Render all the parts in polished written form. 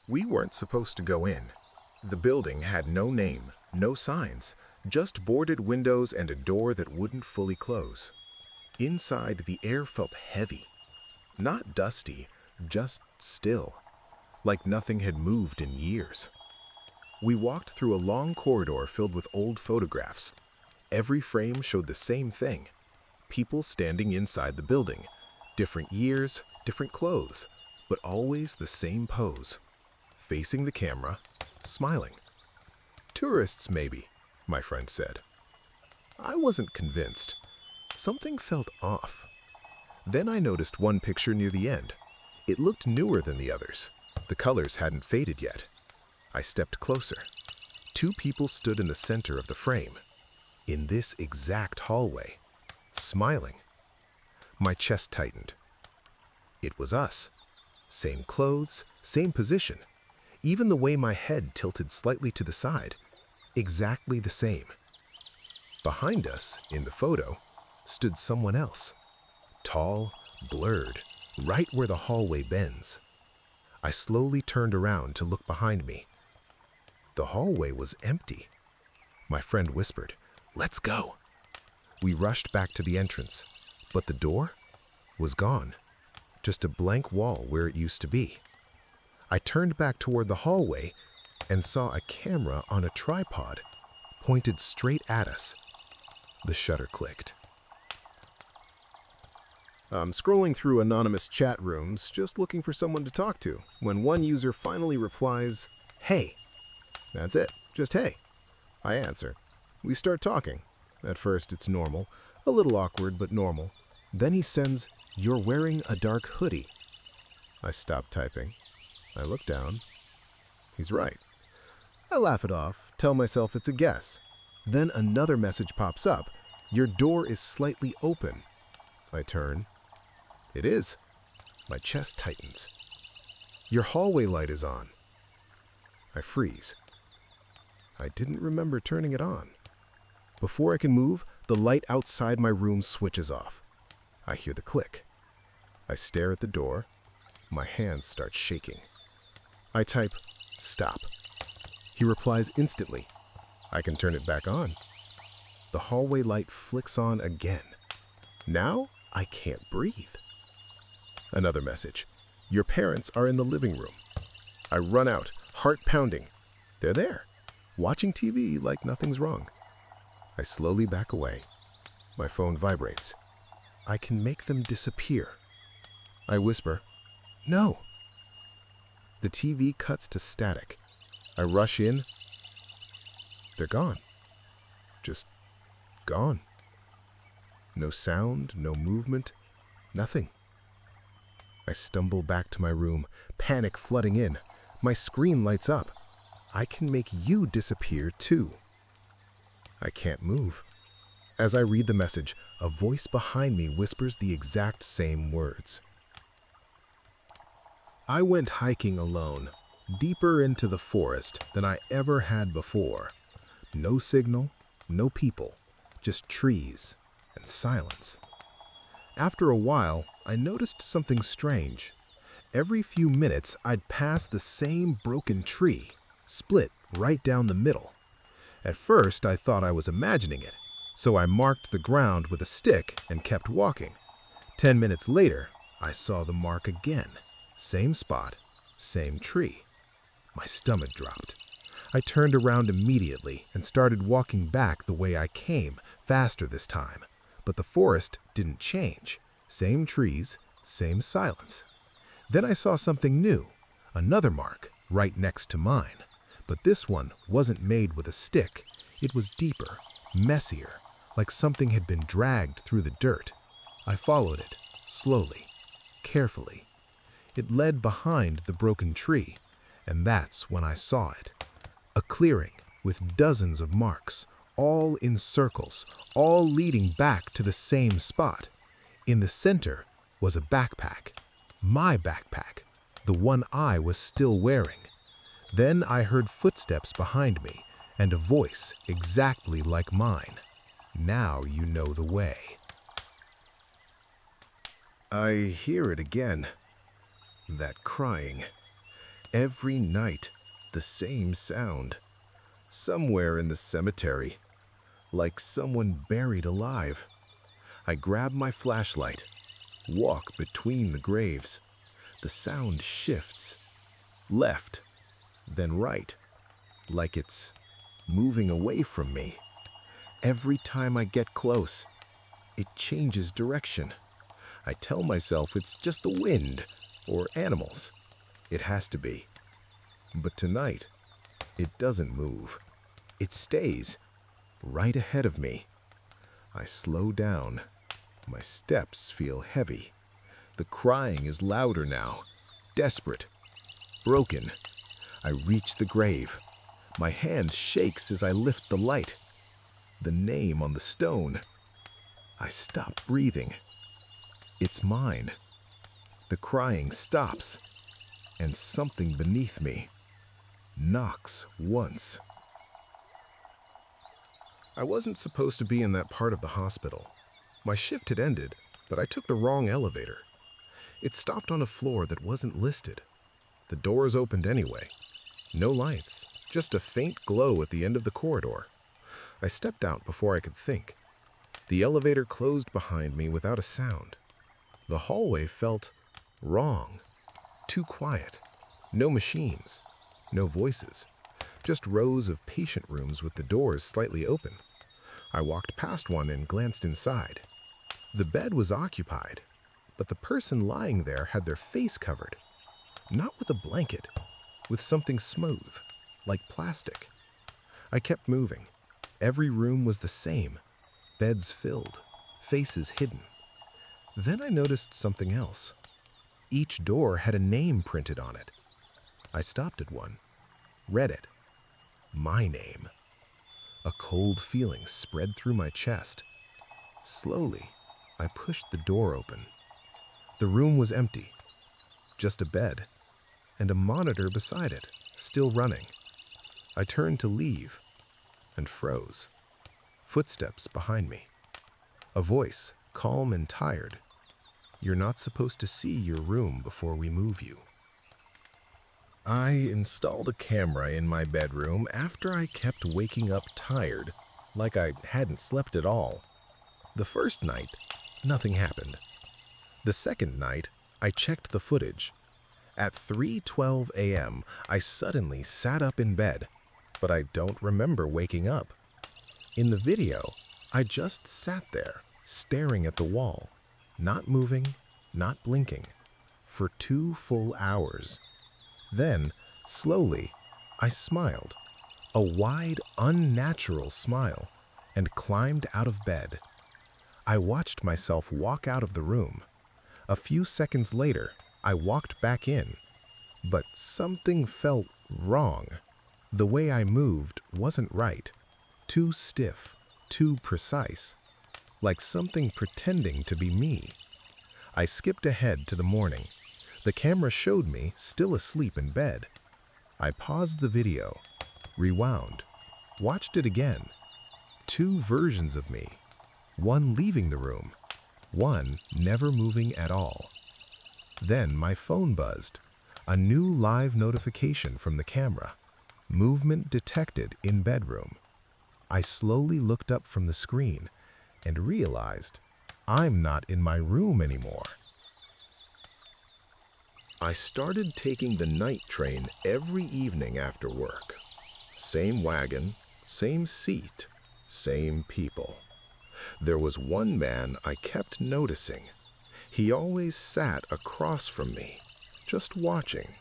We weren't supposed to go in. The building had no name, no signs, just boarded windows and a door that wouldn't fully close. Inside, the air felt heavy. Not dusty, just still, like nothing had moved in years. We walked through a long corridor filled with old photographs. Every frame showed the same thing: people standing inside the building, different years, different clothes, but always the same pose, facing the camera, smiling. Tourists, maybe, my friend said. I wasn't convinced. Something felt off. Then I noticed one picture near the end. It looked newer than the others. The colors hadn't faded yet. I stepped closer. Two people stood in the center of the frame, in this exact hallway, smiling. My chest tightened. It was us. Same clothes, same position. Even the way my head tilted slightly to the side, exactly the same. Behind us, in the photo, stood someone else. Tall, blurred, right where the hallway bends. I slowly turned around to look behind me. The hallway was empty. My friend whispered, "Let's go." We rushed back to the entrance, but the door was gone. Just a blank wall where it used to be. I turned back toward the hallway and saw a camera on a tripod pointed straight at us. The shutter clicked. I'm scrolling through anonymous chat rooms just looking for someone to talk to when one user finally replies, "Hey." That's it, just hey. I answer. We start talking. At first it's normal, a little awkward but normal. Then he sends, "You're wearing a dark hoodie." I stop typing. I look down. He's right. I laugh it off, tell myself it's a guess. Then another message pops up. "Your door is slightly open." I turn. It is. My chest tightens. "Your hallway light is on." I freeze. I didn't remember turning it on. Before I can move, the light outside my room switches off. I hear the click. I stare at the door. My hands start shaking. I type, "Stop." He replies instantly. I can turn it back on. The hallway light flicks on again. Now I can't breathe. Another message. "Your parents are in the living room." I run out, heart pounding. They're there, watching TV like nothing's wrong. I slowly back away. My phone vibrates. I can make them disappear. I whisper, "No." The TV cuts to static. I rush in. They're gone. Just gone. No sound, no movement, nothing. I stumble back to my room, panic flooding in. My screen lights up. I can make you disappear too. I can't move. As I read the message, a voice behind me whispers the exact same words. I went hiking alone, deeper into the forest than I ever had before. No signal, no people, just trees and silence. After a while, I noticed something strange. Every few minutes, I'd pass the same broken tree, split right down the middle. At first, I thought I was imagining it, so I marked the ground with a stick and kept walking. 10 minutes later, I saw the mark again. Same spot, same tree. My stomach dropped. I turned around immediately and started walking back the way I came, faster this time. But the forest didn't change. Same trees, same silence. Then I saw something new, another mark right next to mine. But this one wasn't made with a stick. It was deeper, messier, like something had been dragged through the dirt. I followed it, slowly, carefully. It led behind the broken tree, and that's when I saw it. A clearing with dozens of marks, all in circles, all leading back to the same spot. In the center was a backpack, my backpack, the one I was still wearing. Then I heard footsteps behind me and a voice exactly like mine. "Now you know the way." I hear it again, that crying. Every night, the same sound. Somewhere in the cemetery, like someone buried alive. I grab my flashlight, walk between the graves. The sound shifts, left, then right, like it's moving away from me. Every time I get close, it changes direction. I tell myself it's just the wind or animals. It has to be. But tonight, it doesn't move. It stays right ahead of me. I slow down. My steps feel heavy. The crying is louder now, desperate, broken. I reach the grave. My hand shakes as I lift the light. The name on the stone. I stop breathing. It's mine. The crying stops, and something beneath me knocks once. I wasn't supposed to be in that part of the hospital. My shift had ended, but I took the wrong elevator. It stopped on a floor that wasn't listed. The doors opened anyway. No lights, just a faint glow at the end of the corridor. I stepped out before I could think. The elevator closed behind me without a sound. The hallway felt wrong, too quiet. No machines, no voices, just rows of patient rooms with the doors slightly open. I walked past one and glanced inside. The bed was occupied, but the person lying there had their face covered. Not with a blanket, with something smooth, like plastic. I kept moving. Every room was the same. Beds filled, faces hidden. Then I noticed something else. Each door had a name printed on it. I stopped at one, read it. My name. A cold feeling spread through my chest. Slowly, I pushed the door open. The room was empty. Just a bed, and a monitor beside it, still running. I turned to leave, and froze. Footsteps behind me. A voice, calm and tired. You're not supposed to see your room before we move you. I installed a camera in my bedroom after I kept waking up tired, like I hadn't slept at all. The first night, nothing happened. The second night, I checked the footage. At 3:12 a.m., I suddenly sat up in bed, but I don't remember waking up. In the video, I just sat there, staring at the wall, not moving, not blinking, for 2 full hours. Then, slowly, I smiled, a wide, unnatural smile, and climbed out of bed. I watched myself walk out of the room. A few seconds later, I walked back in, but something felt wrong. The way I moved wasn't right. Too stiff, too precise, like something pretending to be me. I skipped ahead to the morning. The camera showed me still asleep in bed. I paused the video, rewound, watched it again. 2 versions of me, one leaving the room, one never moving at all. Then my phone buzzed, a new live notification from the camera. Movement detected in bedroom. I slowly looked up from the screen and realized I'm not in my room anymore. I started taking the night train every evening after work. Same wagon, same seat, same people. There was one man I kept noticing. He always sat across from me, just watching,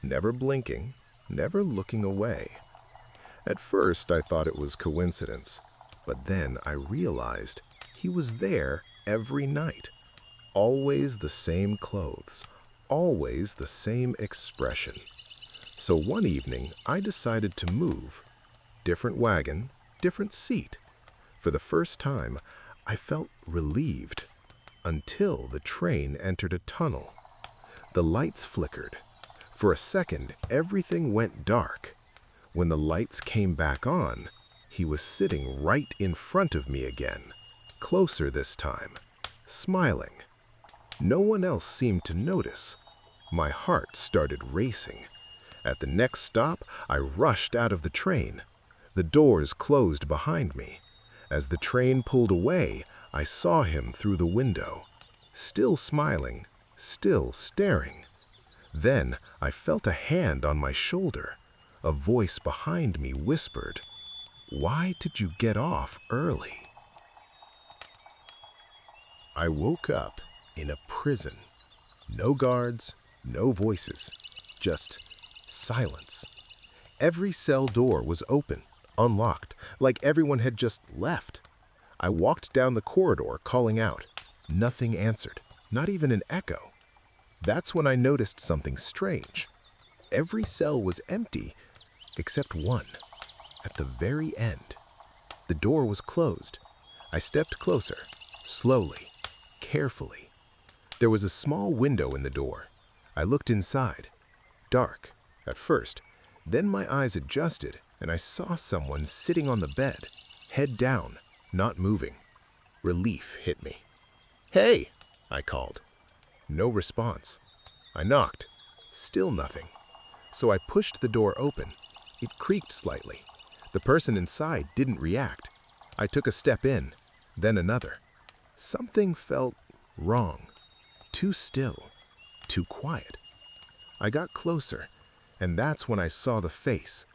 never blinking, never looking away. At first, I thought it was coincidence, but then I realized he was there every night. Always the same clothes, always the same expression. So one evening, I decided to move. Different wagon, different seat. For the first time, I felt relieved, until the train entered a tunnel. The lights flickered. For a second, everything went dark. When the lights came back on, he was sitting right in front of me again, closer this time, smiling. No one else seemed to notice. My heart started racing. At the next stop, I rushed out of the train. The doors closed behind me. As the train pulled away, I saw him through the window, still smiling, still staring. Then I felt a hand on my shoulder. A voice behind me whispered, "Why did you get off early?" I woke up in a prison. No guards, no voices, just silence. Every cell door was open, unlocked, like everyone had just left. I walked down the corridor calling out. Nothing answered, not even an echo. That's when I noticed something strange. Every cell was empty except one, at the very end. The door was closed. I stepped closer, slowly, carefully. There was a small window in the door. I looked inside. Dark, at first. Then my eyes adjusted, and I saw someone sitting on the bed, head down, not moving. Relief hit me. "Hey!" I called. No response. I knocked. Still nothing. So I pushed the door open. It creaked slightly. The person inside didn't react. I took a step in, then another. Something felt wrong. Too still, too quiet. I got closer, and that's when I saw the face.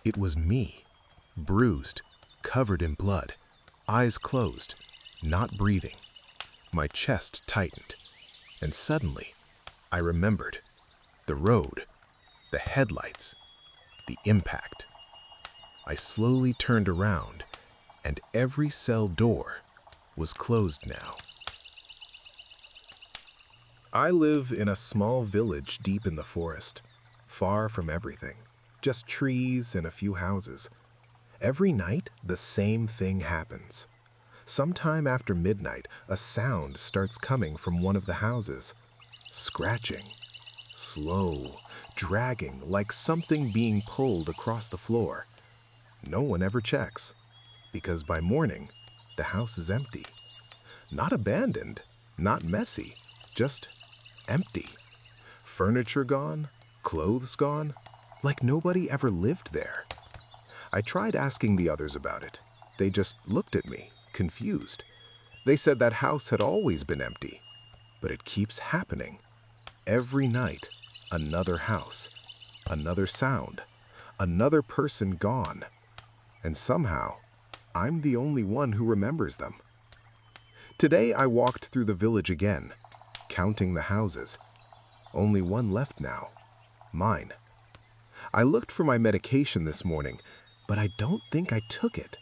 It was me, bruised, covered in blood, eyes closed, not breathing. My chest tightened, and suddenly I remembered. The road, the headlights, the impact. I slowly turned around, and every cell door was closed now. I live in a small village deep in the forest, far from everything, just trees and a few houses. Every night, the same thing happens. Sometime after midnight, a sound starts coming from one of the houses. Scratching, slow, dragging, like something being pulled across the floor. No one ever checks, because by morning, the house is empty. Not abandoned, not messy, just empty. Furniture gone, clothes gone, like nobody ever lived there. I tried asking the others about it. They just looked at me, confused. They said that house had always been empty, but it keeps happening. Every night, another house, another sound, another person gone. And somehow, I'm the only one who remembers them. Today I walked through the village again, counting the houses. Only one left now, mine. I looked for my medication this morning, but I don't think I took it,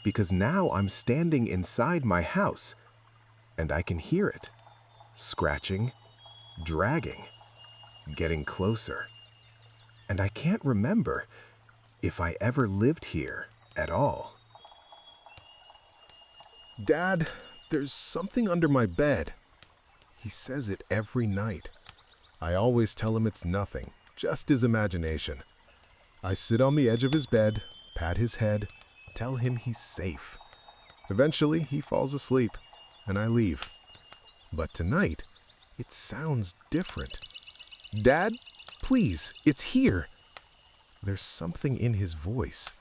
because now I'm standing inside my house, and I can hear it, scratching, dragging, getting closer. And I can't remember if I ever lived here at all. "Dad, there's something under my bed." He says it every night. I always tell him it's nothing, just his imagination. I sit on the edge of his bed, pat his head, tell him he's safe. Eventually, he falls asleep, and I leave. But tonight, it sounds different. "Dad, please, it's here." There's something in his voice,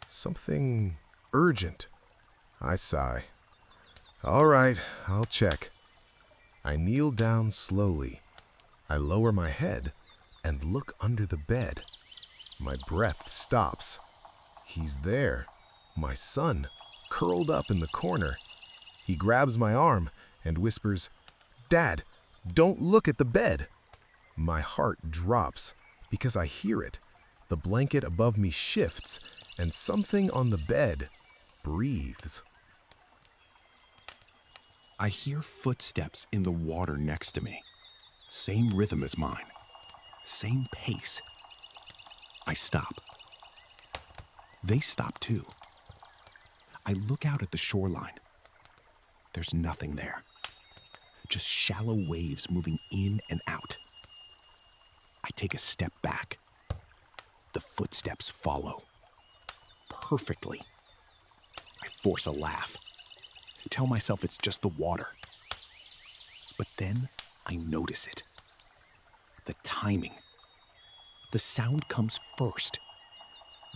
something urgent. I sigh. "All right, I'll check." I kneel down slowly. I lower my head and look under the bed. My breath stops. He's there, my son, curled up in the corner. He grabs my arm and whispers, "Dad, don't look at the bed." My heart drops because I hear it. The blanket above me shifts, and something on the bed breathes. I hear footsteps in the water next to me. Same rhythm as mine. Same pace. I stop. They stop too. I look out at the shoreline. There's nothing there. Just shallow waves moving in and out. I take a step back. The footsteps follow. Perfectly. I force a laugh. Tell myself it's just the water. But then I notice it. The timing. The sound comes first.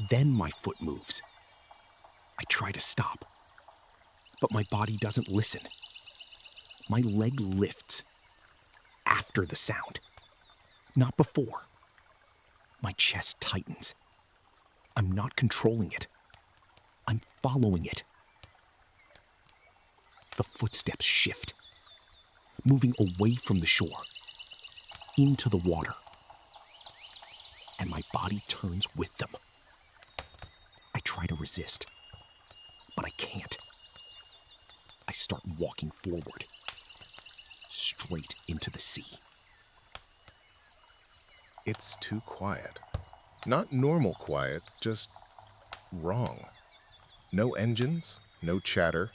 Then my foot moves. I try to stop, but my body doesn't listen. My leg lifts after the sound, not before. My chest tightens. I'm not controlling it. I'm following it. The footsteps shift, moving away from the shore, into the water. And my body turns with them. I try to resist, but I can't. I start walking forward, straight into the sea. It's too quiet. Not normal quiet, just wrong. No engines, no chatter,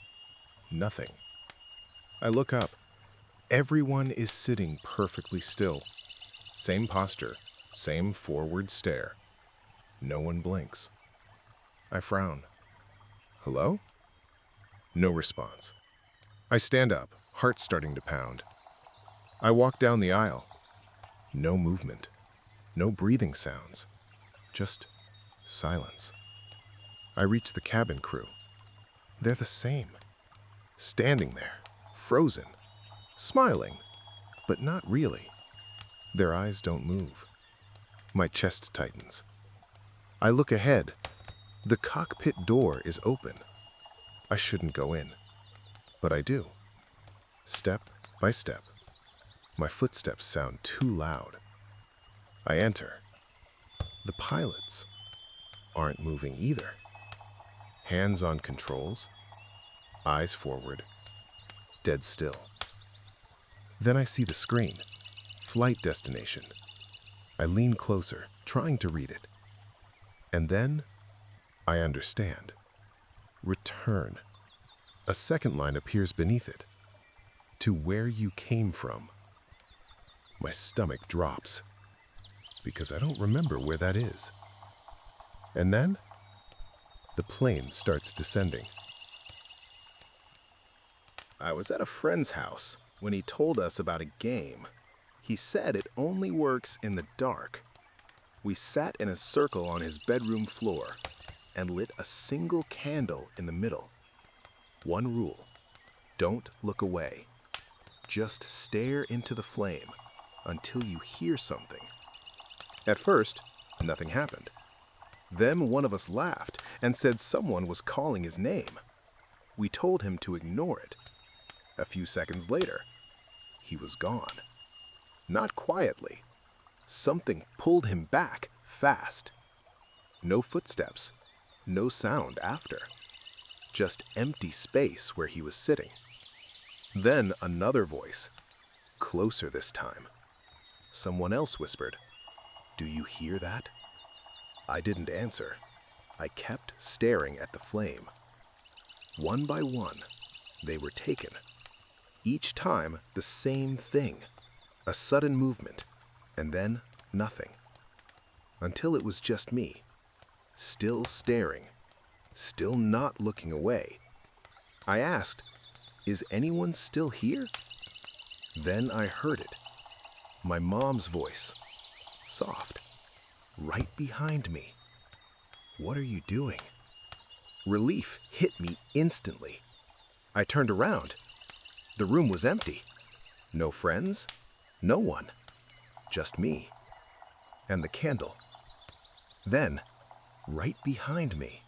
nothing. I look up. Everyone is sitting perfectly still. Same posture, same forward stare. No one blinks. I frown. Hello? No response. I stand up, heart starting to pound. I walk down the aisle. No movement. No breathing sounds. Just silence. I reach the cabin crew. They're the same. Standing there, frozen, smiling, but not really. Their eyes don't move. My chest tightens. I look ahead. The cockpit door is open. I shouldn't go in, but I do. Step by step. My footsteps sound too loud. I enter. The pilots aren't moving either. Hands on controls, eyes forward, dead still. Then I see the screen, flight destination. I lean closer, trying to read it. And then I understand. Return. A second line appears beneath it. To where you came from. My stomach drops, because I don't remember where that is. And then, the plane starts descending. I was at a friend's house when he told us about a game. He said it only works in the dark. We sat in a circle on his bedroom floor and lit a single candle in the middle. One rule: don't look away. Just stare into the flame until you hear something. At first, nothing happened. Then one of us laughed and said someone was calling his name. We told him to ignore it. A few seconds later, he was gone. Not quietly. Something pulled him back fast. No footsteps, no sound after. Just empty space where he was sitting. Then another voice, closer this time. Someone else whispered, "Do you hear that?" I didn't answer. I kept staring at the flame. One by one, they were taken. Each time, the same thing. A sudden movement, and then nothing. Until it was just me, still staring, still not looking away. I asked, "Is anyone still here?" Then I heard it. My mom's voice, soft, right behind me. "What are you doing?" Relief hit me instantly. I turned around. The room was empty. No friends, no one, just me and the candle. Then, right behind me,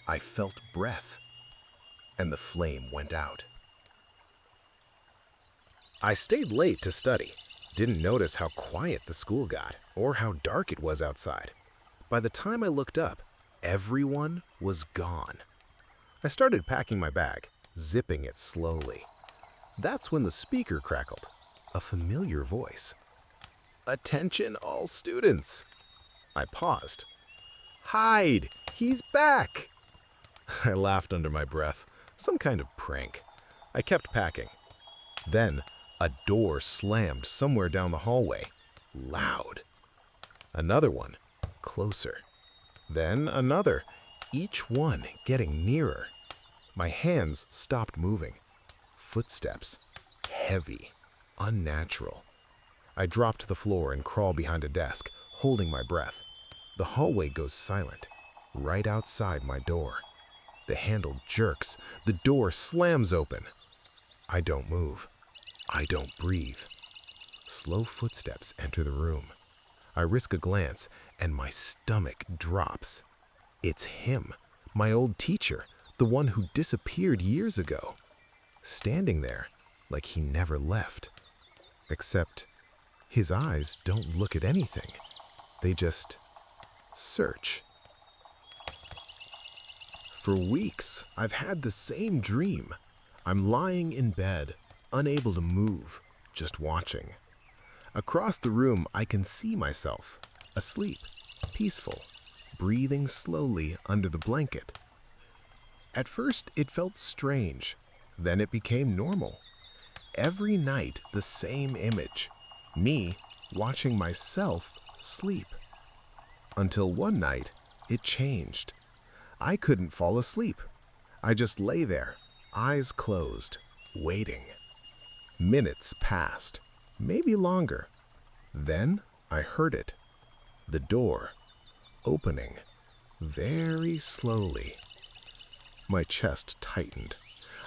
I felt breath, and the flame went out. I stayed late to study. Didn't notice how quiet the school got or how dark it was outside. By the time I looked up, everyone was gone. I started packing my bag, zipping it slowly. That's when the speaker crackled, a familiar voice. "Attention all students." I paused. "Hide! He's back!" I laughed under my breath, some kind of prank. I kept packing. Then, a door slammed somewhere down the hallway, loud. Another one, closer. Then another, each one getting nearer. My hands stopped moving. Footsteps, heavy, unnatural. I dropped to the floor and crawled behind a desk, holding my breath. The hallway goes silent, right outside my door. The handle jerks, the door slams open. I don't move. I don't breathe. Slow footsteps enter the room. I risk a glance, and my stomach drops. It's him, my old teacher, the one who disappeared years ago, standing there like he never left. Except his eyes don't look at anything. They just search. For weeks, I've had the same dream. I'm lying in bed, unable to move, just watching. Across the room, I can see myself, asleep, peaceful, breathing slowly under the blanket. At first, it felt strange. Then it became normal. Every night, the same image. Me watching myself sleep. Until one night, it changed. I couldn't fall asleep. I just lay there, eyes closed, waiting. Minutes passed, maybe longer. Then I heard it. The door opening, very slowly. My chest tightened.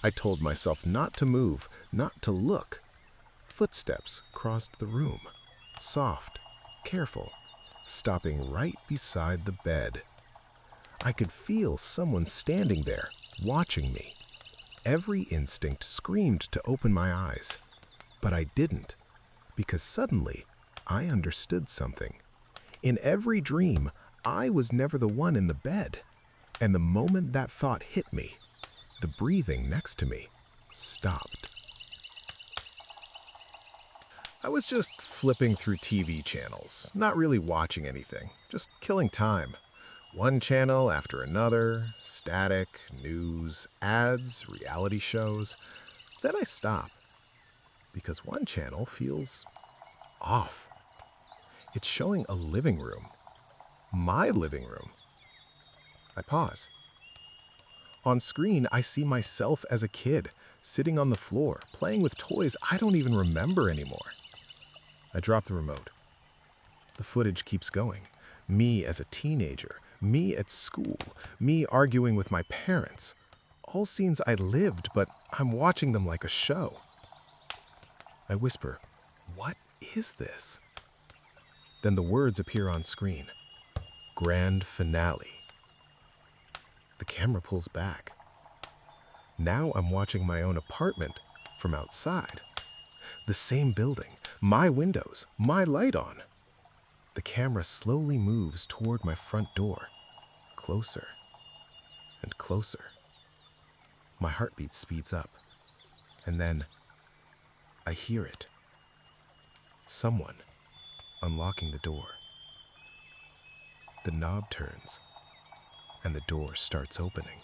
I told myself not to move, not to look. Footsteps crossed the room, soft, careful, stopping right beside the bed. I could feel someone standing there, watching me. Every instinct screamed to open my eyes, but I didn't, because suddenly I understood something. In every dream, I was never the one in the bed, and the moment that thought hit me, the breathing next to me stopped. I was just flipping through TV channels, not really watching anything, just killing time. One channel after another, static, news, ads, reality shows. Then I stop, because one channel feels off. It's showing a living room, my living room. I pause. On screen, I see myself as a kid, sitting on the floor, playing with toys I don't even remember anymore. I drop the remote. The footage keeps going. Me as a teenager, me at school, me arguing with my parents. All scenes I lived, but I'm watching them like a show. I whisper, "What is this?" Then the words appear on screen. Grand finale. The camera pulls back. Now I'm watching my own apartment from outside. The same building, my windows, my light on. The camera slowly moves toward my front door, closer and closer. My heartbeat speeds up, and then I hear it. Someone unlocking the door. The knob turns, and the door starts opening.